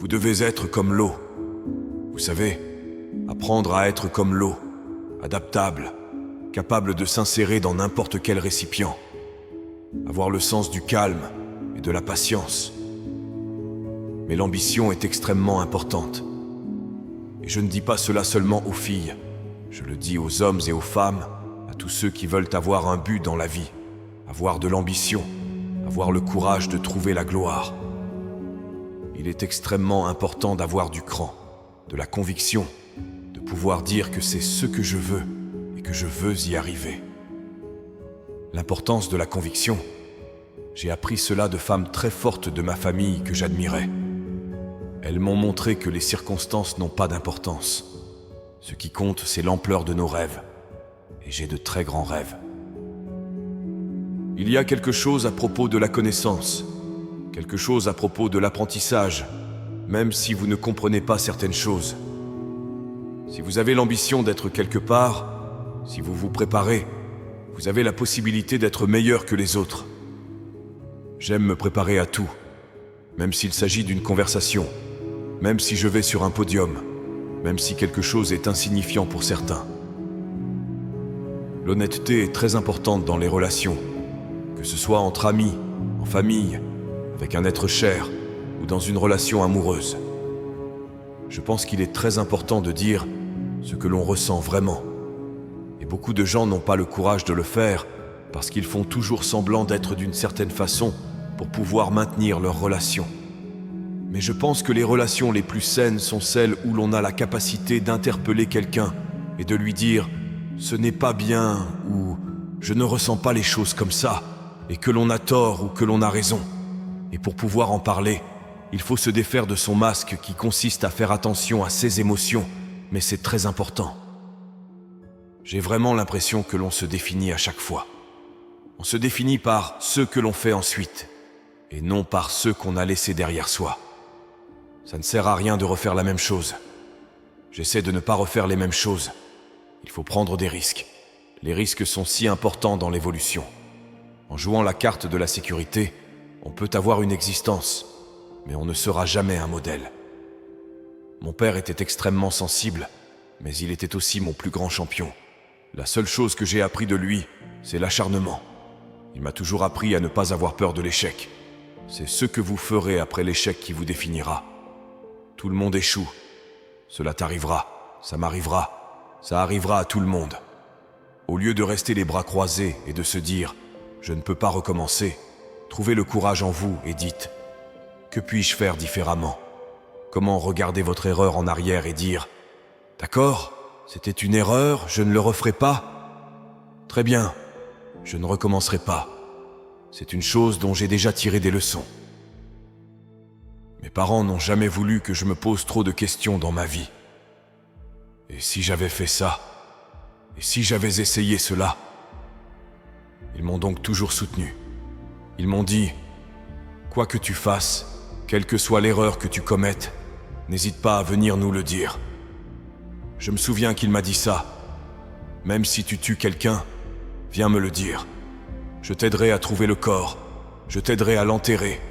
Vous devez être comme l'eau. Vous savez, apprendre à être comme l'eau, adaptable, capable de s'insérer dans n'importe quel récipient. Avoir le sens du calme et de la patience. Mais l'ambition est extrêmement importante. Et je ne dis pas cela seulement aux filles. Je le dis aux hommes et aux femmes, à tous ceux qui veulent avoir un but dans la vie, avoir de l'ambition, avoir le courage de trouver la gloire. Il est extrêmement important d'avoir du cran, de la conviction, de pouvoir dire que c'est ce que je veux et que je veux y arriver. L'importance de la conviction, j'ai appris cela de femmes très fortes de ma famille que j'admirais. Elles m'ont montré que les circonstances n'ont pas d'importance. Ce qui compte, c'est l'ampleur de nos rêves. Et j'ai de très grands rêves. Il y a quelque chose à propos de la connaissance, quelque chose à propos de l'apprentissage, même si vous ne comprenez pas certaines choses. Si vous avez l'ambition d'être quelque part, si vous vous préparez, vous avez la possibilité d'être meilleur que les autres. J'aime me préparer à tout, même s'il s'agit d'une conversation, même si je vais sur un podium, même si quelque chose est insignifiant pour certains. L'honnêteté est très importante dans les relations, que ce soit entre amis, en famille, avec un être cher ou dans une relation amoureuse. Je pense qu'il est très important de dire ce que l'on ressent vraiment. Et beaucoup de gens n'ont pas le courage de le faire parce qu'ils font toujours semblant d'être d'une certaine façon pour pouvoir maintenir leur relation. Mais je pense que les relations les plus saines sont celles où l'on a la capacité d'interpeller quelqu'un et de lui dire « ce n'est pas bien » ou « je ne ressens pas les choses comme ça » et que l'on a tort ou que l'on a raison. Et pour pouvoir en parler, il faut se défaire de son masque qui consiste à faire attention à ses émotions, mais c'est très important. J'ai vraiment l'impression que l'on se définit à chaque fois. On se définit par ce que l'on fait ensuite, et non par ce qu'on a laissé derrière soi. Ça ne sert à rien de refaire la même chose. J'essaie de ne pas refaire les mêmes choses. Il faut prendre des risques. Les risques sont si importants dans l'évolution. En jouant la carte de la sécurité, on peut avoir une existence, mais on ne sera jamais un modèle. Mon père était extrêmement sensible, mais il était aussi mon plus grand champion. La seule chose que j'ai appris de lui, c'est l'acharnement. Il m'a toujours appris à ne pas avoir peur de l'échec. C'est ce que vous ferez après l'échec qui vous définira. Tout le monde échoue. Cela t'arrivera, ça m'arrivera, ça arrivera à tout le monde. Au lieu de rester les bras croisés et de se dire « je ne peux pas recommencer », trouvez le courage en vous et dites « que puis-je faire différemment ?» Comment regarder votre erreur en arrière et dire « d'accord, c'était une erreur, je ne le referai pas. Très bien, je ne recommencerai pas. C'est une chose dont j'ai déjà tiré des leçons. » Mes parents n'ont jamais voulu que je me pose trop de questions dans ma vie. Et si j'avais fait ça? Et si j'avais essayé cela? Ils m'ont donc toujours soutenu. Ils m'ont dit « quoi que tu fasses, quelle que soit l'erreur que tu commettes, n'hésite pas à venir nous le dire. » Je me souviens qu'il m'a dit ça. « Même si tu tues quelqu'un, viens me le dire. Je t'aiderai à trouver le corps, je t'aiderai à l'enterrer.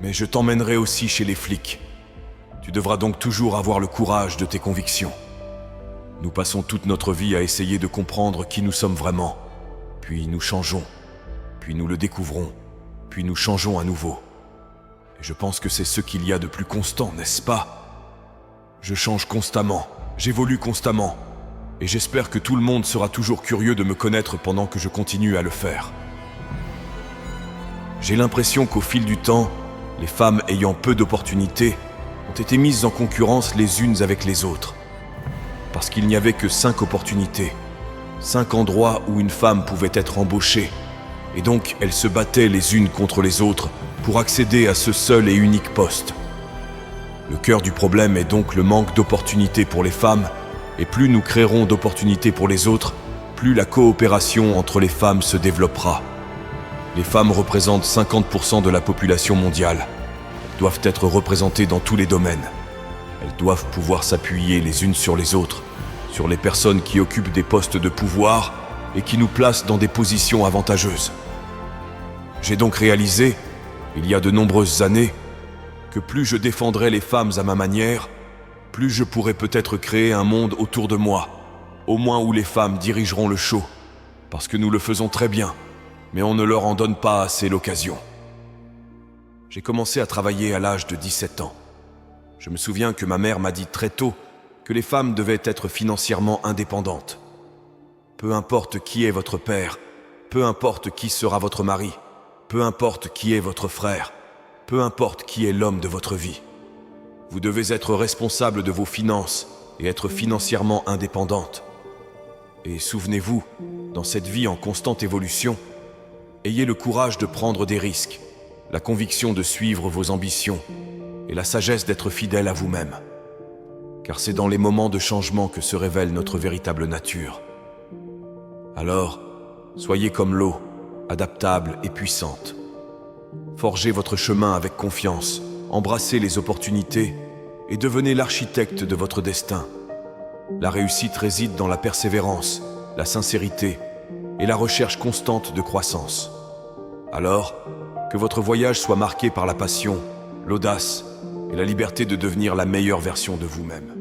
Mais je t'emmènerai aussi chez les flics. Tu devras donc toujours avoir le courage de tes convictions. Nous passons toute notre vie à essayer de comprendre qui nous sommes vraiment. Puis nous changeons. Puis nous le découvrons. Puis nous changeons à nouveau. Et je pense que c'est ce qu'il y a de plus constant, n'est-ce pas? Je change constamment. J'évolue constamment. Et j'espère que tout le monde sera toujours curieux de me connaître pendant que je continue à le faire. J'ai l'impression qu'au fil du temps, les femmes ayant peu d'opportunités ont été mises en concurrence les unes avec les autres. Parce qu'il n'y avait que 5 opportunités, 5 endroits où une femme pouvait être embauchée. Et donc, elles se battaient les unes contre les autres pour accéder à ce seul et unique poste. Le cœur du problème est donc le manque d'opportunités pour les femmes, et plus nous créerons d'opportunités pour les autres, plus la coopération entre les femmes se développera. Les femmes représentent 50% de la population mondiale. Elles doivent être représentées dans tous les domaines. Elles doivent pouvoir s'appuyer les unes sur les autres, sur les personnes qui occupent des postes de pouvoir et qui nous placent dans des positions avantageuses. J'ai donc réalisé, il y a de nombreuses années, que plus je défendrai les femmes à ma manière, plus je pourrai peut-être créer un monde autour de moi, au moins où les femmes dirigeront le show, parce que nous le faisons très bien, mais on ne leur en donne pas assez l'occasion. J'ai commencé à travailler à l'âge de 17 ans. Je me souviens que ma mère m'a dit très tôt que les femmes devaient être financièrement indépendantes. Peu importe qui est votre père, peu importe qui sera votre mari, peu importe qui est votre frère, peu importe qui est l'homme de votre vie. Vous devez être responsable de vos finances et être financièrement indépendante. Et souvenez-vous, dans cette vie en constante évolution, ayez le courage de prendre des risques, la conviction de suivre vos ambitions et la sagesse d'être fidèle à vous-même. Car c'est dans les moments de changement que se révèle notre véritable nature. Alors, soyez comme l'eau, adaptable et puissante. Forgez votre chemin avec confiance, embrassez les opportunités et devenez l'architecte de votre destin. La réussite réside dans la persévérance, la sincérité et la recherche constante de croissance. Alors, que votre voyage soit marqué par la passion, l'audace et la liberté de devenir la meilleure version de vous-même.